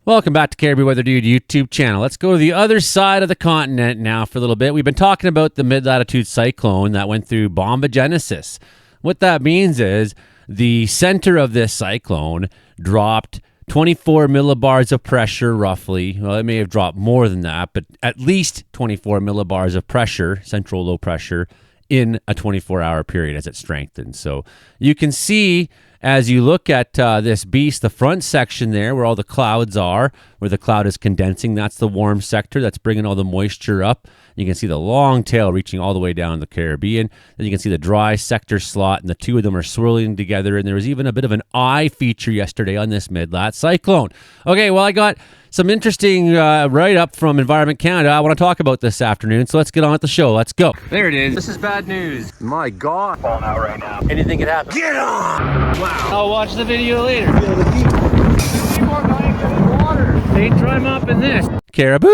Welcome back to Caribbean Weather Dude YouTube channel. Let's go to the other side of the continent now for a little bit. We've been talking about the mid-latitude cyclone that went through bombogenesis. What that means is the center of this cyclone dropped 24 millibars of pressure roughly. Well, it may have dropped more than that, but at least 24 millibars of pressure, central low pressure, in a 24-hour period as it strengthened. So you can see as you look at this beast, the front section there where all the clouds are, where the cloud is condensing, that's the warm sector that's bringing all the moisture up. You can see the long tail reaching all the way down the Caribbean. Then you can see the dry sector slot, and the two of them are swirling together. And there was even a bit of an eye feature yesterday on this mid-lat cyclone. Okay, well, I got some interesting write-up from Environment Canada I want to talk about this afternoon, so let's get on with the show. Let's go. There it is. This is bad news. My God. Falling out right now. Anything could happen. Get on! Wow. I'll watch the video later. They try mopping this. Caribou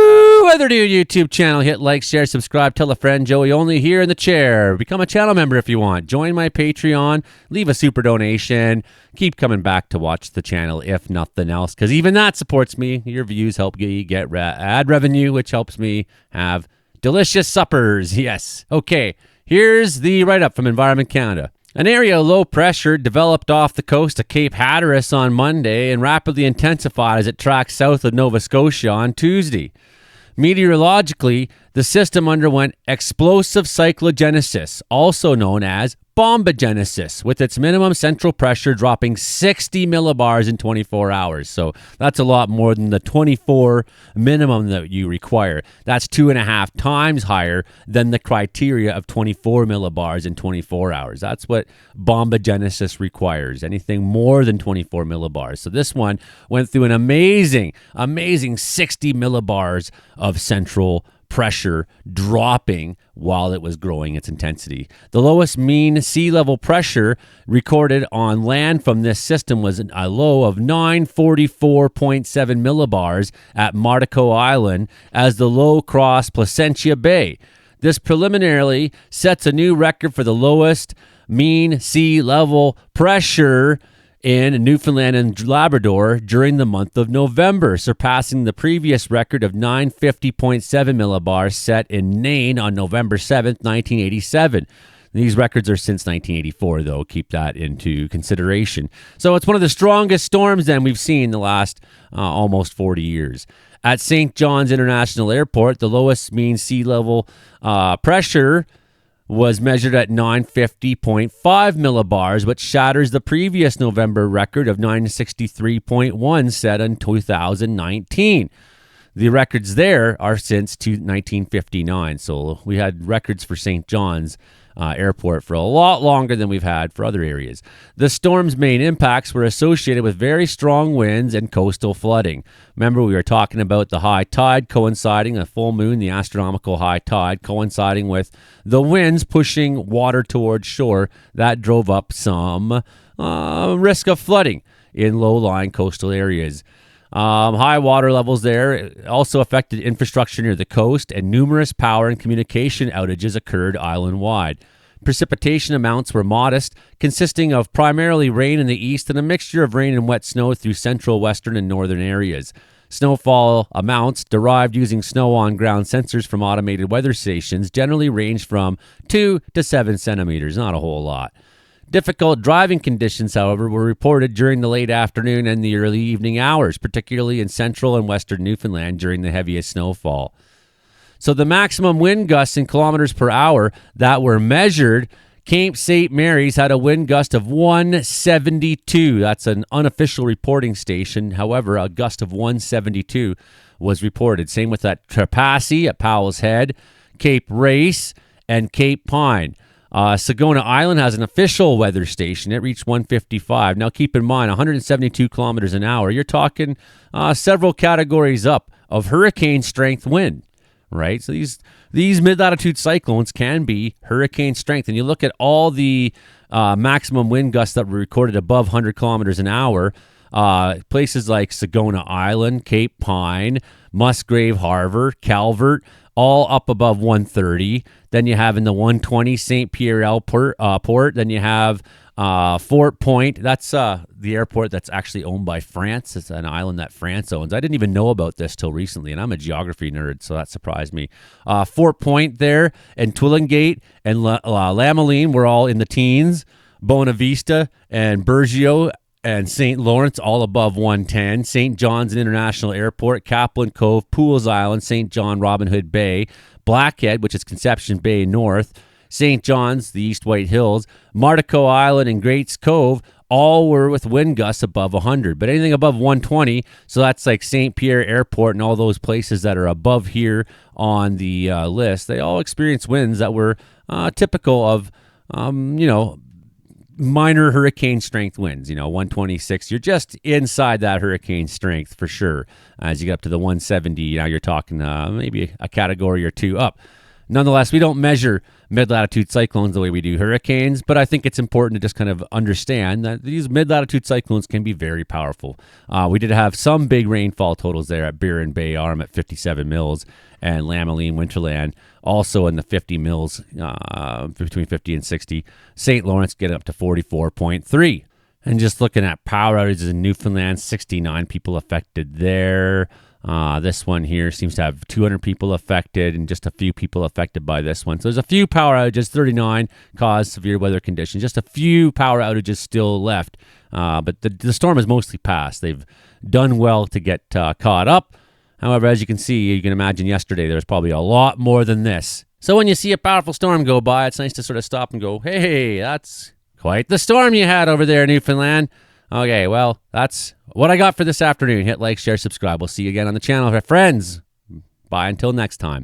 Weather Dude YouTube channel. Hit like, share, subscribe, tell a friend. Joey only here in the chair. Become a channel member if you want. Join my Patreon. Leave a super donation. Keep coming back to watch the channel if nothing else, because even that supports me. Your views help you get ad revenue, which helps me have delicious suppers. Yes. Okay. Here's the write-up from Environment Canada. An area of low pressure developed off the coast of Cape Hatteras on Monday and rapidly intensified as it tracked south of Nova Scotia on Tuesday. Meteorologically, the system underwent explosive cyclogenesis, also known as bombogenesis, with its minimum central pressure dropping 60 millibars in 24 hours. So that's a lot more than the 24 minimum that you require. That's 2.5 times higher than the criteria of 24 millibars in 24 hours. That's what bombogenesis requires, anything more than 24 millibars. So this one went through an amazing 60 millibars of central pressure dropping while it was growing its intensity. The lowest mean sea level pressure recorded on land from this system was a low of 944.7 millibars at Martico Island as the low crossed Placentia Bay. This preliminarily sets a new record for the lowest mean sea level pressure in Newfoundland and Labrador during the month of November, surpassing the previous record of 950.7 millibars set in Nain on November 7th, 1987. These records are since 1984, though. Keep that into consideration. So it's one of the strongest storms then we've seen the last almost 40 years. At St. John's International Airport, the lowest mean sea level pressure was measured at 950.5 millibars, which shatters the previous November record of 963.1 set in 2019. The records there are since 1959, so we had records for St. John's Airport for a lot longer than we've had for other areas. The storm's main impacts were associated with very strong winds and coastal flooding. Remember, we were talking about the high tide coinciding, the full moon, the astronomical high tide coinciding with the winds pushing water towards shore. That drove up some risk of flooding in low-lying coastal areas. High water levels there also affected infrastructure near the coast, and numerous power and communication outages occurred island-wide. Precipitation amounts were modest, consisting of primarily rain in the east and a mixture of rain and wet snow through central, western, and northern areas. Snowfall amounts derived using snow-on-ground sensors from automated weather stations generally ranged from 2 to 7 centimeters, not a whole lot. Difficult driving conditions, however, were reported during the late afternoon and the early evening hours, particularly in central and western Newfoundland during the heaviest snowfall. So the maximum wind gusts in kilometers per hour that were measured, Cape St. Mary's had a wind gust of 172. That's an unofficial reporting station. However, a gust of 172 was reported. Same with that Trepassey at Powell's Head, Cape Race, and Cape Pine. Sagona Island has an official weather station. It reached 155. Now, keep in mind, 172 kilometers an hour. You're talking several categories up of hurricane strength wind, right? So these mid-latitude cyclones can be hurricane strength. And you look at all the maximum wind gusts that were recorded above 100 kilometers an hour, places like Sagona Island, Cape Pine, Musgrave Harbor, Calvert, all up above 130. Then you have in the 120 St. Pierre Port. Then you have Fort Point, that's the airport that's actually owned by France. It's an island that France owns. I didn't even know about this till recently, and I'm a geography nerd, so that surprised me. Fort Point there, and Twillingate and Lamoline were all in the teens. Bona Vista and Burgeo and St. Lawrence all above 110. St. John's International Airport, Kaplan Cove, Pools Island, St. John Robin Hood Bay, Blackhead, which is Conception Bay North, St. John's, the East White Hills, Martico Island, and Greats Cove all were with wind gusts above 100. But anything above 120, so that's like St. Pierre Airport and all those places that are above here on the list, they all experienced winds that were typical of, minor hurricane strength winds. 126. You're just inside that hurricane strength for sure. As you get up to the 170, you're talking maybe a category or two up. Nonetheless, we don't measure mid-latitude cyclones the way we do hurricanes, but I think it's important to just kind of understand that these mid-latitude cyclones can be very powerful. We did have some big rainfall totals there at Burin Bay Arm at 57 mils, and Lamoline Winterland also in the 50 mils, between 50 and 60. St. Lawrence getting up to 44.3. And just looking at power outages in Newfoundland, 69 people affected there. This one here seems to have 200 people affected and just a few people affected by this one. So there's a few power outages, 39 caused severe weather conditions. Just a few power outages still left. But the storm is mostly passed. They've done well to get caught up. However, as you can see, you can imagine yesterday there was probably a lot more than this. So when you see a powerful storm go by, it's nice to sort of stop and go, hey, that's quite the storm you had over there in Newfoundland. Okay, well, that's what I got for this afternoon. Hit like, share, subscribe. We'll see you again on the channel, friends. Bye until next time.